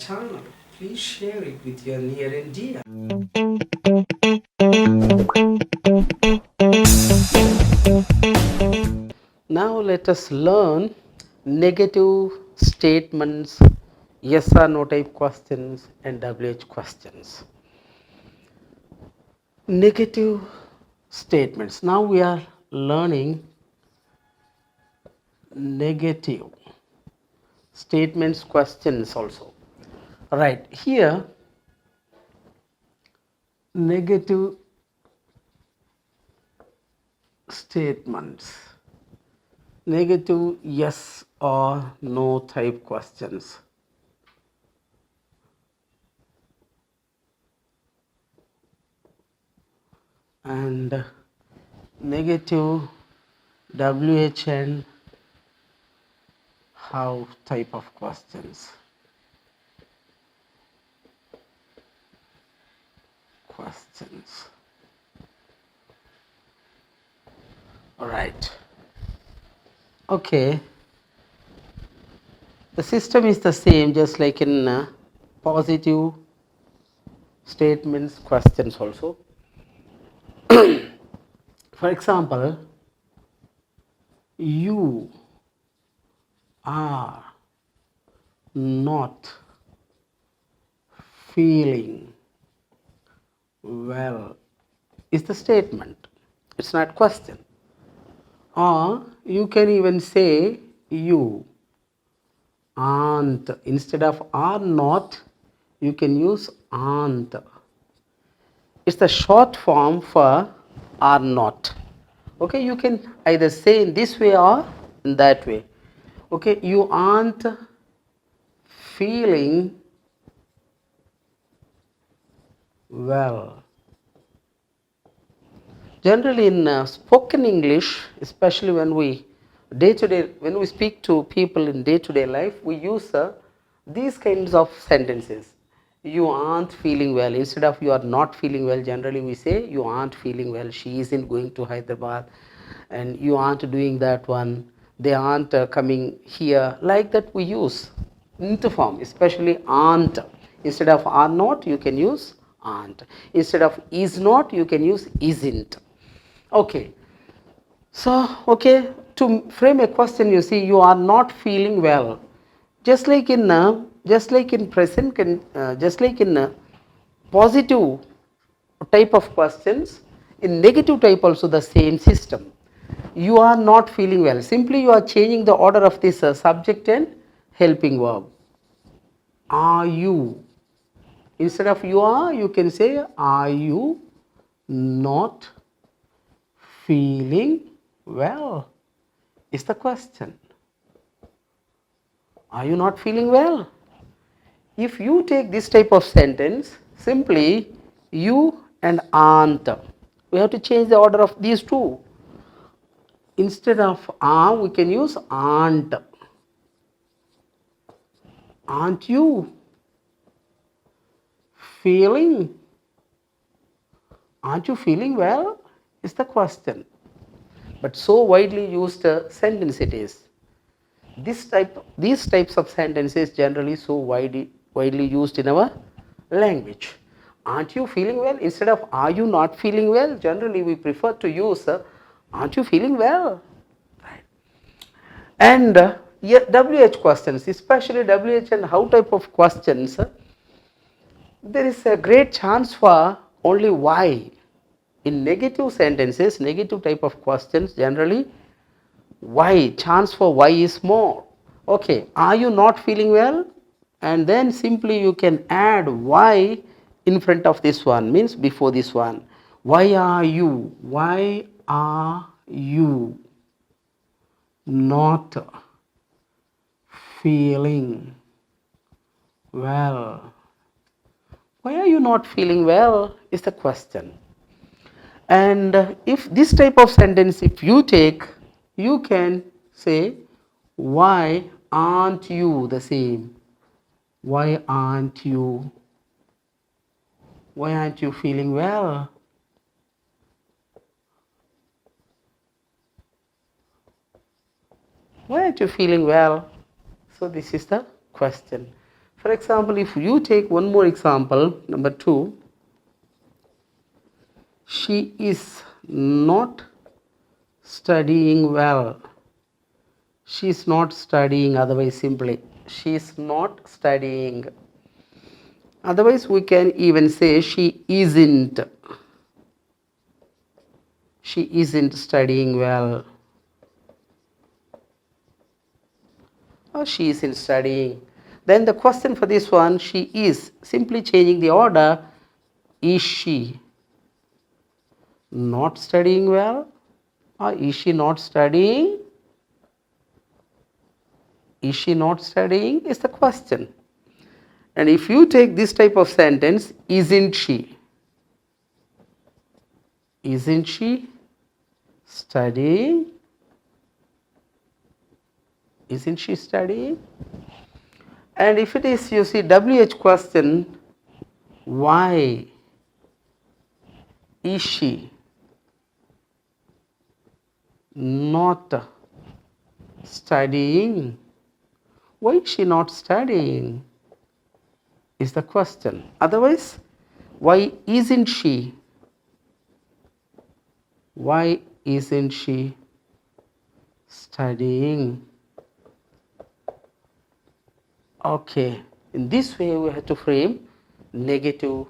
channel. Please share it with your near and dear. Now let us learn negative statements, yes or no type questions and WH questions. Negative statements. Now we are learning negative statements questions also. Right, here negative statements, negative yes or no type questions. And negative WH and how type of questions. All right. Okay. The system is the same, just like in positive statements questions also. For example, you are not feeling well is the statement. It's not question. Or you can even say you aren't. Instead of are not, you can use aren't. It's the short form for are not. Okay, you can either say in this way or in that way. Okay, you aren't feeling well. Generally in spoken English, especially when we when we speak to people in day-to-day life, we use these kinds of sentences. You aren't feeling well. Instead of you are not feeling well, generally we say you aren't feeling well. She isn't going to Hyderabad, and you aren't doing that one. They aren't coming here. Like that we use int form, especially aren't. Instead of are not, you can use aren't. Instead of is not, you can use isn't. Okay. So, okay, to frame a question, you see, you are not feeling well. Just like in present, just like in positive type of questions, in negative type also the same system. You are not feeling well. Simply you are changing the order of this subject and helping verb. Are you? Instead of you are, you can say, are you not feeling well? Is the question. Are you not feeling well? If you take this type of sentence, simply you and aren't. We have to change the order of these two. Instead of are, we can use aren't. Aren't you feeling? Aren't you feeling well? Is the question. But so widely used sentence it is. These types of sentences generally so widely used in our language. Aren't you feeling well? Instead of are you not feeling well, generally we prefer to use aren't you feeling well? Right. And WH questions, especially WH and how type of questions, there is a great chance for only why. In negative sentences, negative type of questions, generally why, chance for why is more. Okay, are you not feeling well? And then simply you can add why in front of this one, means before this one. Why are you not feeling well? Why are you not feeling well is the question. And if this type of sentence, if you take, you can say, why aren't you the same? Why aren't you feeling well? Why aren't you feeling well? So this is the question. For example, if you take one more example, number 2, she is not studying well. She is not studying, otherwise simply, she is not studying. Otherwise, we can even say she isn't. She isn't studying well. Or she isn't studying. Then the question for this one, she is, simply changing the order, is she not studying well? Or is she not studying? Is she not studying is the question. And if you take this type of sentence, isn't she? Isn't she studying? Isn't she studying? And if it is, you see, WH question, why is she not studying? Why is she not studying? Is the question. Otherwise, why isn't she? Why isn't she studying? Okay, in this way we have to frame negative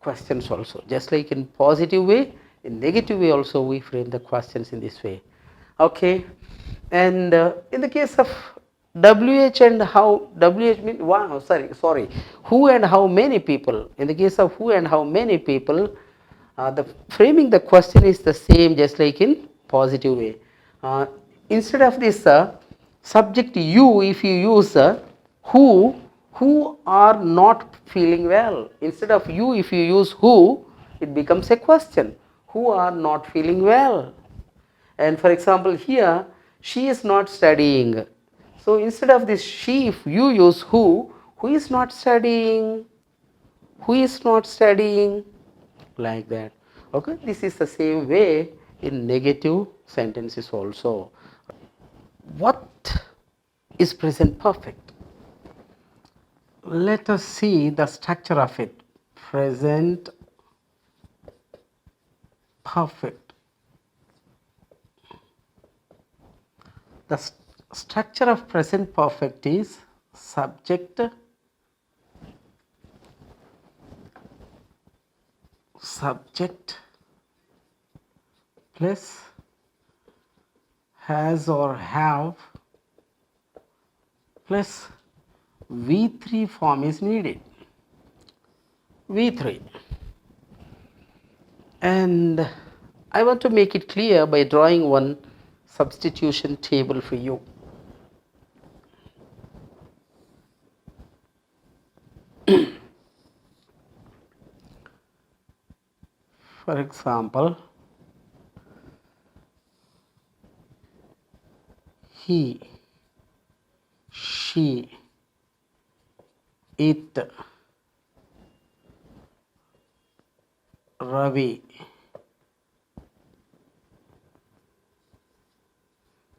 questions also. Just like in positive way, in negative way also we frame the questions in this way. Okay, and in the case of WH and how, WH means wow, sorry, who and how many people. In the case of who and how many people, the framing the question is the same, just like in positive way. Instead of this subject you, if you use who are not feeling well. Instead of you, if you use who, it becomes a question. Who are not feeling well? And for example, here she is not studying. So instead of this she, if you use who is not studying? Who is not studying? Like that. Okay, this is the same way in negative sentences also. What is present perfect? Let us see the structure of it. Present perfect. The structure of present perfect is subject, plus has or have plus V3 form is needed. V3. And I want to make it clear by drawing one substitution table for you. For example, he, she, it, Ravi,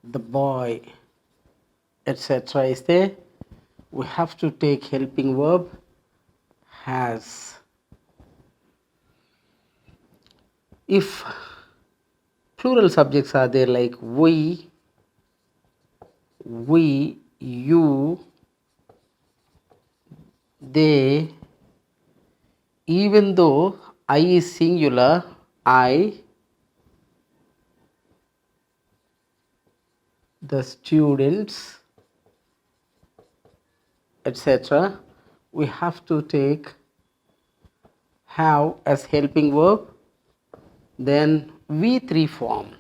the boy, etc. is there. We have to take helping verb has. If plural subjects are there like we, you, they, even though I is singular, I, the students, etc., we have to take have as helping verb, then V3 form.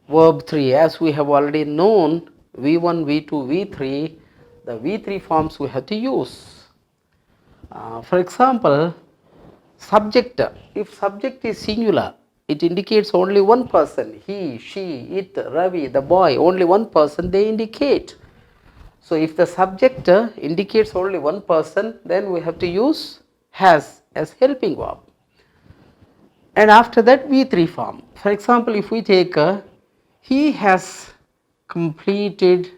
Verb 3, as we have already known, V1, V2, V3, the V3 forms we have to use. For example, subject, if subject is singular, it indicates only one person, he, she, it, Ravi, the boy, only one person they indicate. So if the subject indicates only one person, then we have to use has as helping verb. And after that V3 form. For example, if we take he has completed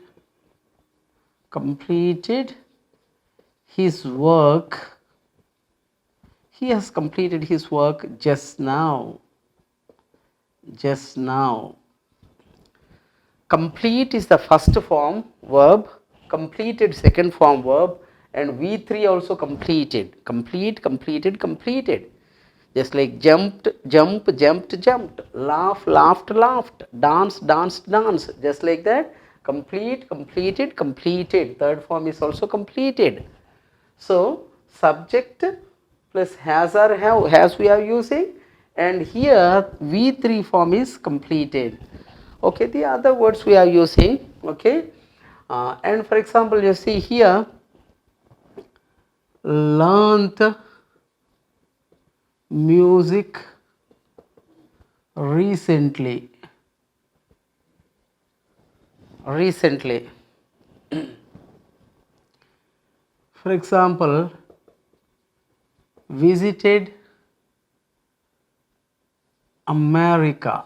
his work. He has completed his work just now. Just now. Complete is the first form verb, completed second form verb, and V3 also completed. Complete, completed, completed. Just like jumped, jump, jumped, jumped. Laugh, laughed, laughed. Dance, danced, danced. Just like that. Complete, completed, completed. Third form is also completed. So, subject plus has or have, has we are using, and here V3 form is completed. Okay, the other words we are using, okay, and for example, you see here, learnt music recently. Recently. For example, visited America.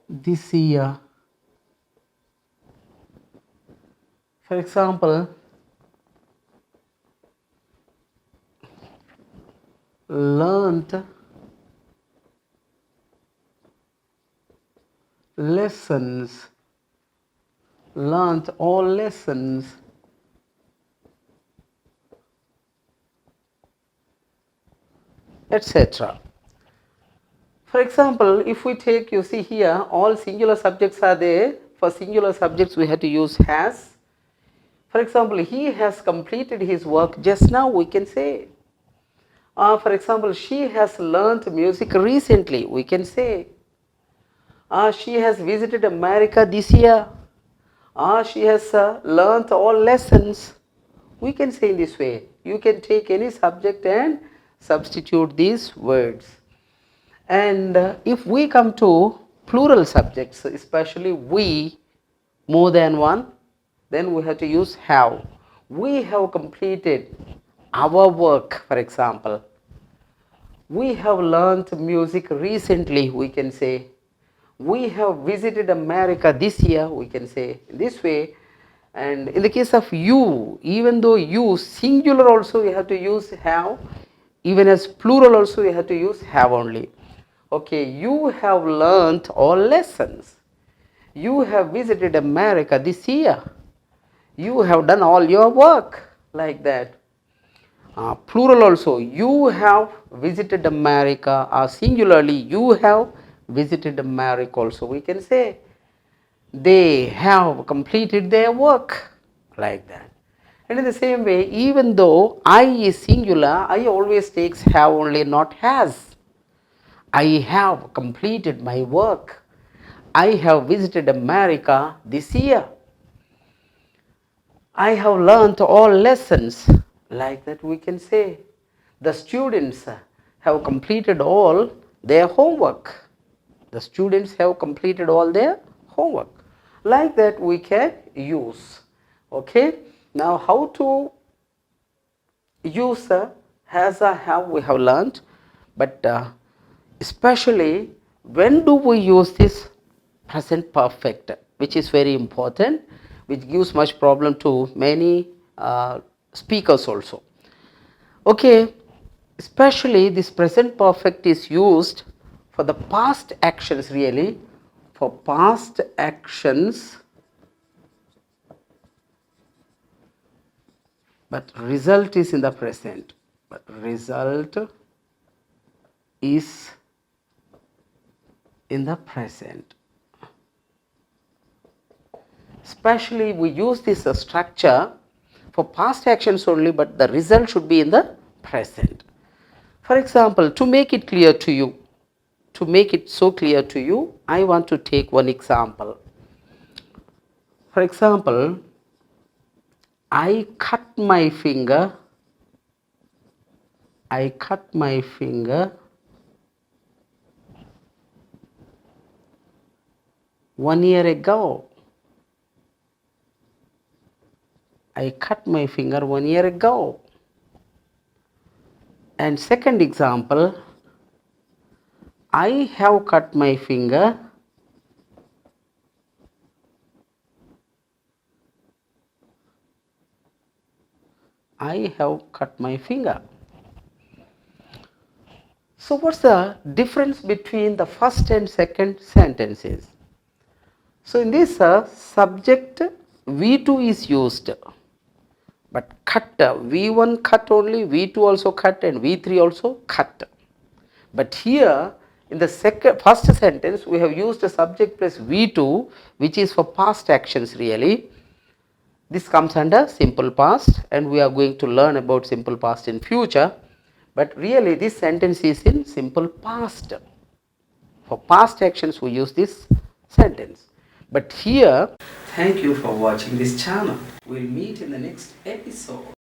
This year. For example, learnt lessons, learnt all lessons, etc. For example, if we take, you see here, all singular subjects are there. For singular subjects, we have to use has. For example, he has completed his work just now, we can say. For example, she has learnt music recently, we can say. She has visited America this year. She has learnt all lessons. We can say in this way. You can take any subject and substitute these words. And if we come to plural subjects, especially we, more than one, then we have to use have. We have completed our work, for example. We have learnt music recently, we can say. We have visited America this year, we can say this way. And in the case of you, even though you, singular also you have to use have, even as plural also you have to use have only. Okay, you have learnt all lessons. You have visited America this year. You have done all your work, like that. Plural also, you have visited America, or singularly, you have visited America also, we can say. They have completed their work, like that. And in the same way, even though I is singular, I always takes have only, not has. I have completed my work. I have visited America this year. I have learnt all lessons, like that we can say. The students have completed all their homework. The students have completed all their homework. Like that we can use. Okay. Now how to use has or have we have learnt, but especially when do we use this present perfect, which is very important, which gives much problem to many speakers also. Okay, especially this present perfect is used for the past actions, really, for past actions, but result is in the present. But result is in the present. Especially we use this structure for past actions only, but the result should be in the present. For example, to make it clear to you, to make it so clear to you, I want to take one example. For example, I cut my finger. I cut my finger 1 year ago. I cut my finger 1 year ago. And second example, I have cut my finger I have cut my finger. So what's the difference between the first and second sentences? So in this subject V2 is used, but cut, V1 cut only, V2 also cut, and V3 also cut. But here in the first sentence we have used the subject plus V2, which is for past actions really. This comes under simple past, and we are going to learn about simple past in future. But really this sentence is in simple past. For past actions we use this sentence. But here, thank you for watching this channel. We'll meet in the next episode.